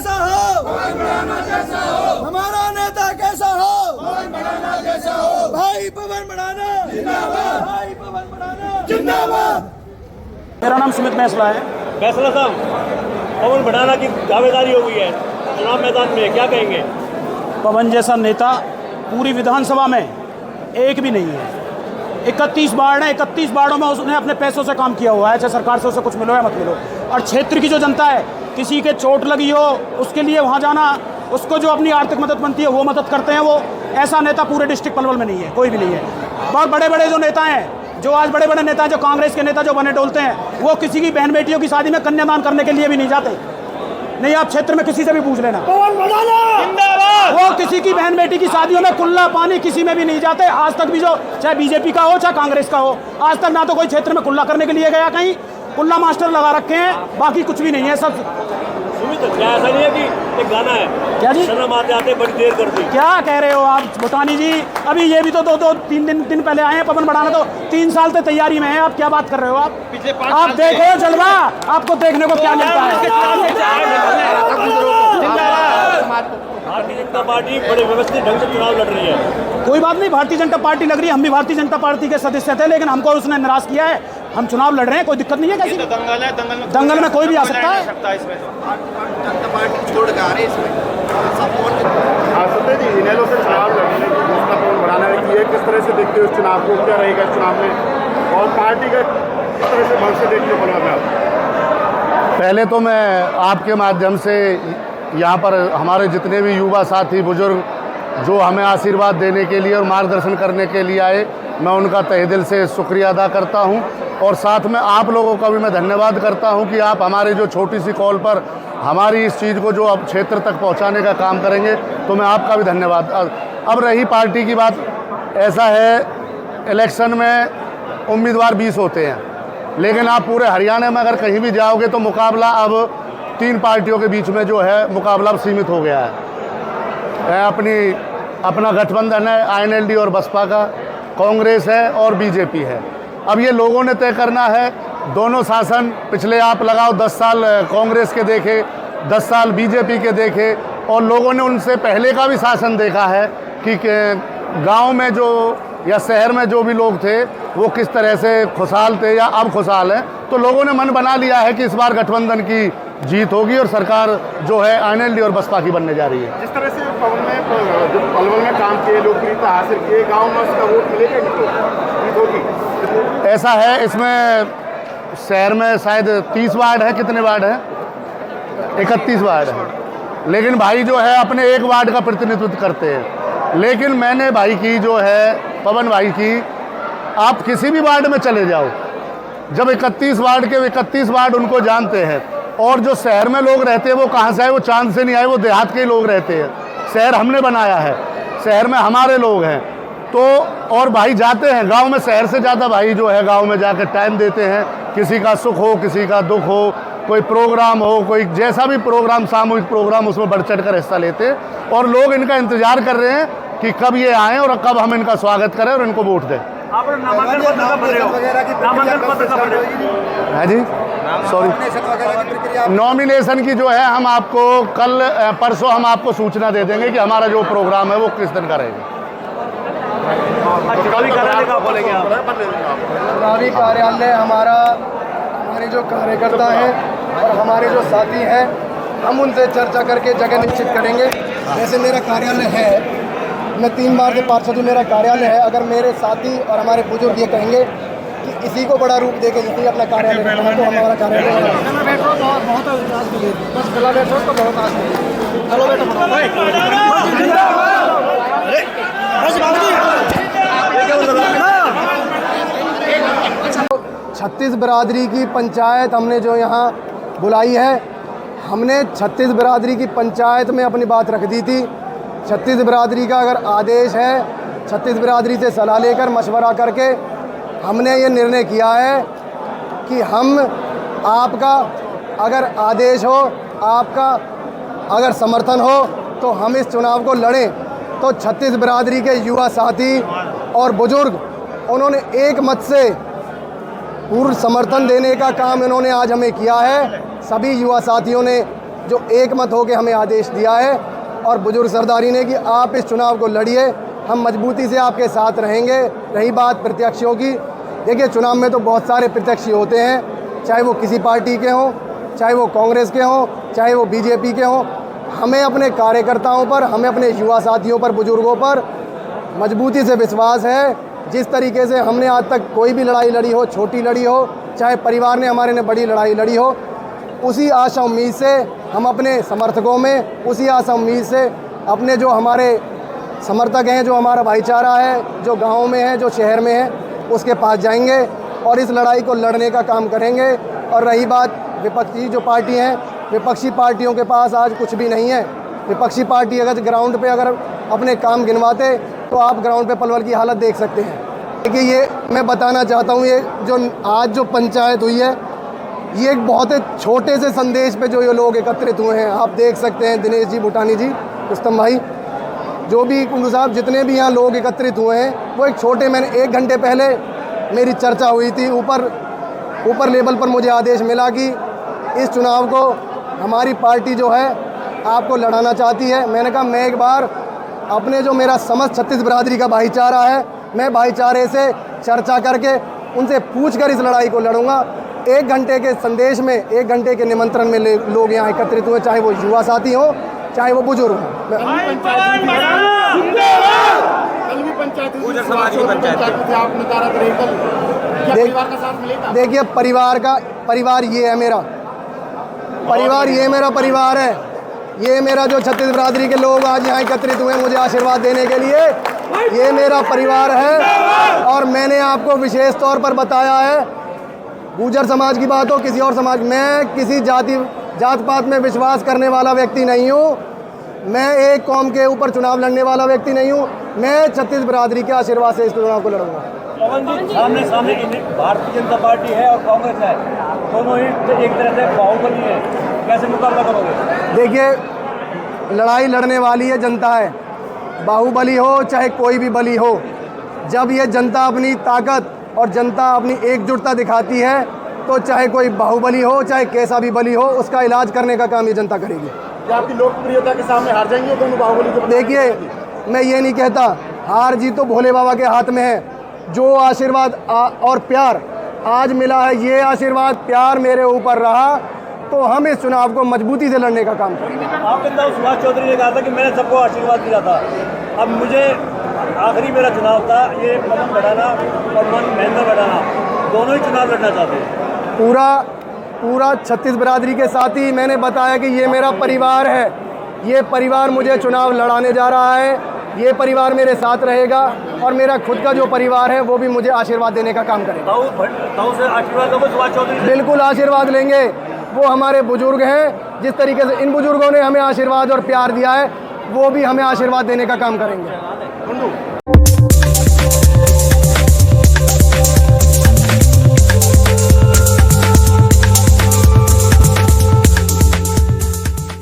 कैसा हो, हमारा नेता कैसा हो, भाई पवन बढ़ाना जिंदाबाद, भाई पवन बढ़ाना जिंदाबाद। मेरा नाम सुमित मैसला है। फैसला साहब, पवन बढ़ाना की दावेदारी हो गई है चुनाव मैदान में, क्या कहेंगे? पवन जैसा नेता पूरी विधानसभा में एक भी नहीं है। 31 वार्ड है, 31 वार्डों में उसने अपने पैसों से काम किया हुआ है, चाहे सरकार से उसे कुछ मिलो या मत मिलो। और क्षेत्र की जो जनता है, किसी के चोट लगी हो उसके लिए वहाँ जाना, उसको जो अपनी आर्थिक मदद बनती है वो मदद करते हैं। वो ऐसा नेता पूरे डिस्ट्रिक्ट पलवल में नहीं है, कोई भी नहीं है। बहुत बड़े बड़े जो नेता हैं, जो आज बड़े बड़े नेता, जो कांग्रेस के नेता जो बने डोलते हैं, वो किसी की बहन बेटियों की शादी में कन्यादान करने के लिए भी नहीं जाते। नहीं, आप क्षेत्र में किसी से भी पूछ लेना, वो किसी की बहन बेटी की शादियों में कुल्ला पानी किसी में भी नहीं जाते। आज तक भी जो चाहे बीजेपी का हो चाहे कांग्रेस का हो, आज तक ना तो कोई क्षेत्र में कुल्ला करने के लिए गया, कहीं कुल्ला मास्टर लगा रखे हैं, बाकी कुछ भी नहीं है। सब सुमित, क्या ऐसा नहीं है कि एक गाना है, क्या जी, शर्म आते आते बड़ी देर कर दी? क्या कह रहे हो आप भूटानी जी? अभी ये भी तो दो तीन दिन पहले आए हैं। पवन बढ़ाना तो 3 साल से तैयारी में है। आप क्या बात कर रहे हो? आप देखो जलवा, आपको देखने को क्या मिलता है। भारतीय जनता पार्टी बड़े व्यवस्थित ढंग से चुनाव लड़ रही है। कोई बात नहीं, भारतीय जनता पार्टी लग रही है, हम भी भारतीय जनता पार्टी के सदस्य थे, लेकिन हमको उसने निराश किया है। हम चुनाव लड़ रहे हैं, कोई दिक्कत नहीं है। कैसी दंगल है, दंगल में कोई भी आ सकता है। जनता पार्टी छोड़ के आ रहे इसमें सत्य जी, इनेलो से चुनाव लड़ने की घोषणा पवन बढ़ाना ने की है, किस तरह से देखते हो इस चुनाव को? क्या रहेगा इस चुनाव में और पार्टी का किस तरह से भविष्य देखते हो पलवल में? पहले तो मैं आपके माध्यम से यहाँ पर हमारे जितने भी युवा साथी बुजुर्ग जो हमें आशीर्वाद देने के लिए और मार्गदर्शन करने के लिए आए, मैं उनका तहे दिल से शुक्रिया अदा करता हूं। और साथ में आप लोगों का भी मैं धन्यवाद करता हूं कि आप हमारे जो छोटी सी कॉल पर हमारी इस चीज़ को जो अब क्षेत्र तक पहुंचाने का काम करेंगे, तो मैं आपका भी धन्यवाद। अब रही पार्टी की बात, ऐसा है इलेक्शन में उम्मीदवार 20 होते हैं, लेकिन आप पूरे हरियाणा में अगर कहीं भी जाओगे तो मुकाबला अब 3 पार्टियों के बीच में जो है मुकाबला सीमित हो गया है। अपना गठबंधन है INLD और बसपा का, कांग्रेस है और बीजेपी है। अब ये लोगों ने तय करना है। दोनों शासन पिछले आप लगाओ 10 साल कांग्रेस के देखे, 10 साल बीजेपी के देखे, और लोगों ने उनसे पहले का भी शासन देखा है कि गांव में जो या शहर में जो भी लोग थे वो किस तरह से खुशहाल थे या अब खुशहाल हैं। तो लोगों ने मन बना लिया है कि इस बार गठबंधन की जीत होगी और सरकार जो है INLD और बसपा की बनने जा रही है। जिस तरह से पलवल में काम किए, लोकप्रियता हासिल किए, गांव में उसका वोट मिलेगा, जीत होगी। ऐसा है, इसमें शहर में शायद 30 वार्ड है, कितने वार्ड हैं? 31 वार्ड है, लेकिन भाई जो है अपने एक वार्ड का प्रतिनिधित्व करते हैं। लेकिन मैंने भाई की जो है पवन भाई की, आप किसी भी वार्ड में चले जाओ, जब 31 वार्ड के 31 वार्ड उनको जानते हैं, और जो शहर में लोग रहते हैं वो कहाँ से आए? वो चांद से नहीं आए, वो देहात के लोग रहते हैं। शहर हमने बनाया है, शहर में हमारे लोग हैं। तो और भाई जाते हैं गांव में, शहर से ज़्यादा भाई जो है गांव में जाकर टाइम देते हैं। किसी का सुख हो, किसी का दुख हो, कोई प्रोग्राम हो, कोई जैसा भी प्रोग्राम, सामूहिक प्रोग्राम, उसमें बढ़ चढ़ कर हिस्सा लेते हैं। और लोग इनका इंतजार कर रहे हैं कि कब ये आएँ और कब हम इनका स्वागत करें और इनको वोट दें। आप नामांकन पत्र कब भर रहे हो? नामांकन पत्र कब भर रहे हो? है जी, सॉरी, नॉमिनेशन की जो है हम आपको कल परसों हम आपको सूचना दे देंगे कि हमारा जो प्रोग्राम है वो किस दिन का रहेगा। चुनावी कार्यालय का बोलेंगे आप? चुनावी कार्यालय हमारे जो कार्यकर्ता हैं और हमारे जो साथी हैं, हम उनसे चर्चा करके जगह निश्चित करेंगे। जैसे मेरा कार्यालय है, मैं 3 बार से पार्षद हूँ, मेरा कार्यालय है। अगर मेरे साथी और हमारे बुजुर्ग ये कहेंगे कि इसी को बड़ा रूप देके जितनी अपना कार्यालय रखना है, तो हमारा कार्यालय छत्तीस बिरादरी की पंचायत हमने जो यहाँ बुलाई है, हमने 36 बिरादरी की पंचायत में अपनी बात रख दी थी। 36 बिरादरी का अगर आदेश है, 36 बिरादरी से सलाह लेकर मशवरा करके हमने ये निर्णय किया है कि हम आपका अगर आदेश हो, आपका अगर समर्थन हो, तो हम इस चुनाव को लड़ें। तो 36 बिरादरी के युवा साथी और बुजुर्ग उन्होंने एक मत से पूर्ण समर्थन देने का काम इन्होंने आज हमें किया है। सभी युवा साथियों ने जो एक मत होकर हमें आदेश दिया है और बुजुर्ग सरदारी ने कि आप इस चुनाव को लड़िए, हम मजबूती से आपके साथ रहेंगे। रही बात प्रत्याशियों की, देखिए चुनाव में तो बहुत सारे प्रत्याशी होते हैं, चाहे वो किसी पार्टी के हों, चाहे वो कांग्रेस के हों, चाहे वो बीजेपी के हों। हमें अपने कार्यकर्ताओं पर, हमें अपने युवा साथियों पर, बुजुर्गों पर मजबूती से विश्वास है। जिस तरीके से हमने आज तक कोई भी लड़ाई लड़ी हो, छोटी लड़ी हो, चाहे परिवार ने हमारे ने बड़ी लड़ाई लड़ी हो, उसी आशा उम्मीद से हम अपने समर्थकों में, उसी आशा उम्मीद से अपने जो हमारे समर्थक हैं, जो हमारा भाईचारा है, जो गाँव में है, जो शहर में है, उसके पास जाएंगे और इस लड़ाई को लड़ने का काम करेंगे। और रही बात विपक्षी जो पार्टी हैं, विपक्षी पार्टियों के पास आज कुछ भी नहीं है। विपक्षी पार्टी अगर ग्राउंड पे अगर अपने काम गिनवाते तो आप ग्राउंड पे पलवल की हालत देख सकते हैं। देखिए ये मैं बताना चाहता हूँ, ये जो आज जो पंचायत हुई है, ये एक बहुत ही छोटे से संदेश पे जो ये लोग एकत्रित हुए हैं। आप देख सकते हैं दिनेश जी, भूटानी जी, रुस्तम भाई, जो भी कुंडू साहब, जितने भी यहाँ लोग एकत्रित हुए हैं, वो एक छोटे, मैंने 1 घंटे पहले मेरी चर्चा हुई थी, ऊपर लेवल पर मुझे आदेश मिला कि इस चुनाव को हमारी पार्टी जो है आपको लड़ाना चाहती है। मैंने कहा मैं एक बार अपने जो मेरा समस्त छत्तीस बिरादरी का भाईचारा है, मैं भाईचारे से चर्चा करके उनसे पूछकर इस लड़ाई को लड़ूंगा। 1 घंटे के संदेश में, 1 घंटे के निमंत्रण में लोग यहाँ एकत्रित हुए, चाहे वो युवा साथी हों, चाहे वो बुजुर्ग हों। देखिए परिवार ये है मेरा, ये मेरा परिवार है। ये मेरा जो छत्तीस बिरादरी के लोग आज यहाँ एकत्रित हुए मुझे आशीर्वाद देने के लिए, ये मेरा परिवार है। और मैंने आपको विशेष तौर पर बताया है, गुर्जर समाज की बात हो, किसी और समाज, मैं किसी जात पात में विश्वास करने वाला व्यक्ति नहीं हूँ। मैं एक कौम के ऊपर चुनाव लड़ने वाला व्यक्ति नहीं हूँ। मैं छत्तीस बिरादरी के आशीर्वाद से इस चुनाव को लड़ूंगा। पवन जी, सामने भारतीय जनता पार्टी है और कांग्रेस है, दोनों ही एक तरह से बाहुबली है, कैसे मुकाबला करोगे? देखिए लड़ाई लड़ने वाली है जनता है, बाहुबली हो चाहे कोई भी बली हो। जब ये जनता अपनी ताकत और जनता अपनी एकजुटता दिखाती है तो चाहे कोई बाहुबली हो चाहे कैसा भी बली हो, उसका इलाज करने का काम ये जनता करेगी। क्या आपकी लोकप्रियता के सामने हार जाएंगे दोनों बाहुबली? देखिए मैं ये नहीं कहता, हार जीत तो भोले बाबा के हाथ में है। जो आशीर्वाद और प्यार आज मिला है, ये आशीर्वाद प्यार मेरे ऊपर रहा तो हम इस चुनाव को मजबूती से लड़ने का काम करेंगे। आपके अंदर सुभाष चौधरी ने कहा था कि मैंने सबको आशीर्वाद दिया था, अब मुझे आखिरी मेरा चुनाव था, ये पवन भड़ाना और महेंद्र भड़ाना दोनों ही चुनाव लड़ना चाहते हैं। पूरा छत्तीस बिरादरी के साथ ही मैंने बताया कि ये मेरा परिवार है, ये परिवार मुझे चुनाव लड़ाने जा रहा है, ये परिवार मेरे साथ रहेगा और मेरा खुद का जो परिवार है वो भी मुझे आशीर्वाद देने का काम करेगा। ताऊ से आशीर्वाद दोगे सुभाष चौधरी? बिल्कुल आशीर्वाद लेंगे, वो हमारे बुजुर्ग हैं। जिस तरीके से इन बुजुर्गों ने हमें आशीर्वाद और प्यार दिया है, वो भी हमें आशीर्वाद देने का काम करेंगे।